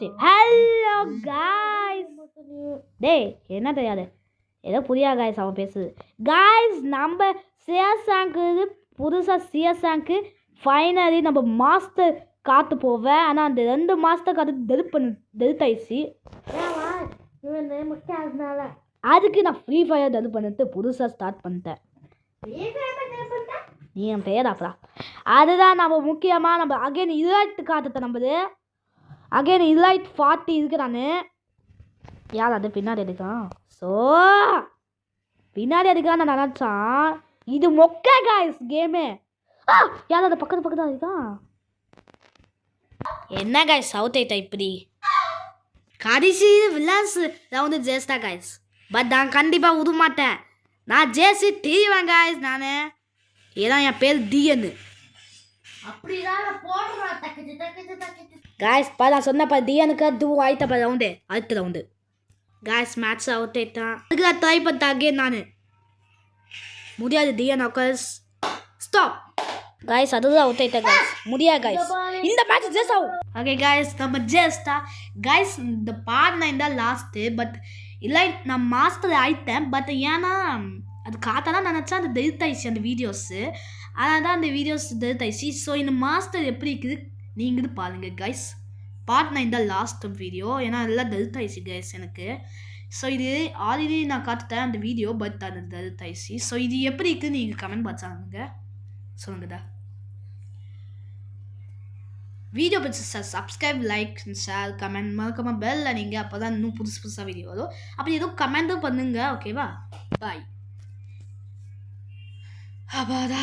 Hello guys. டேய் என்ன தெரியாது, ஏதோ புரியா காய்ஸ் அவன் பேசுது. காய்ஸ் நம்ம சிஎஸ்ஆங்க்கு புதுசாக சிஎஸ்ஆங்க்கு ஃபைனலி நம்ம மாஸ்டர் காத்து போவேன். ஆனால் அந்த 2 மாஸ்டர் காத்து டெலிட் ஆயிடுச்சு. அதுக்கு நான் ஃப்ரீ ஃபயர் டெலிட் பண்ணிட்டு புதுசாக ஸ்டார்ட் பண்ணிட்டேன். நீ என் பேராப்பா. அதுதான் நம்ம முக்கியமாக நம்ம அகைன் இலைட் காட்டுத்த நம்பது அகைன் இலைட் 40 இருக்கு. நான் யார் அது பின்னாடி எடுக்கான்? ஸோ பின்னாடி எடுக்கான்னு நான் நினச்சான். இது மொக்க காய்ஸ் கேமு. யார் அது பக்கத்து இருக்கான்? என்ன காய்ஸ் சவுத் ஐட்டா இப்படி கடைசி விளாஸ் ரவுண்டு ஜேஸ்டா காய்ஸ். பட் நான் கண்டிப்பாக உத மாட்டேன். நான் ஜேசி தீவேன் காய்ஸ். நான் ஏன்னா என் பேர் டிஎன்னு காய்ஸ். நான் சொன்னப்ப டிஎனுக்கு அது ஆயிட்டப்ப ரவுண்டு அடுத்த ரவுண்டு காய்ஸ் மேட்ச் அவுட் ஆயிட்டான். அதுக்கு நான் ட்ரை பண்ணிட்டேன் அகேன். நான் முடியாது டிஎன் அக்கர்ஸ் ஸ்டாப் காய்ஸ். அதுதான் அவுட் ஆயிட்டேன் காய்ஸ். முடியாது காய்ஸ், இந்த மேட்ச் ஜெஸ்ட் ஆகும். ஓகே காய்ஸ் நம்ம ஜெஸ்டா காய்ஸ். இந்த பார்ட் 9 தான் லாஸ்ட்டு. பட் இல்லை நான் மாஸ்டர் ஆயிட்டேன். பட் ஏன்னா அது காட்டலாம் நினச்சா அந்த டெலிட் ஆயிடுச்சு அந்த வீடியோஸு. அதனால தான் அந்த வீடியோஸ் டெலிட் ஆயிடுச்சு. ஸோ இந்த மாஸ்டர் எப்படி இருக்குது நீங்கள் பாருங்கள் கைஸ். பார்ட் 9 தான் லாஸ்ட் வீடியோ. ஏன்னா எல்லாம் டெலிட் ஆயிடுச்சு கைஸ் எனக்கு. ஸோ இது ஆல்ரெடி நான் காட்டுட்டேன் அந்த வீடியோ. பட் அது டெலிட் ஆயிடுச்சு. ஸோ இது எப்படி இருக்குது நீங்கள் கமெண்ட் பாக்ஸாங்க சொல்லுங்கடா. வீடியோ பிடிச்சி சப்ஸ்கிரைப் லைக் ஷேர் கமெண்ட் மறக்காம பெல்ல நீங்கள் அப்போ தான் இன்னும் புதுசாக வீடியோ வரும். அப்படி எதுவும் கமெண்ட்டும் பண்ணுங்க. ஓகேவா? பாய். அப்பாடா.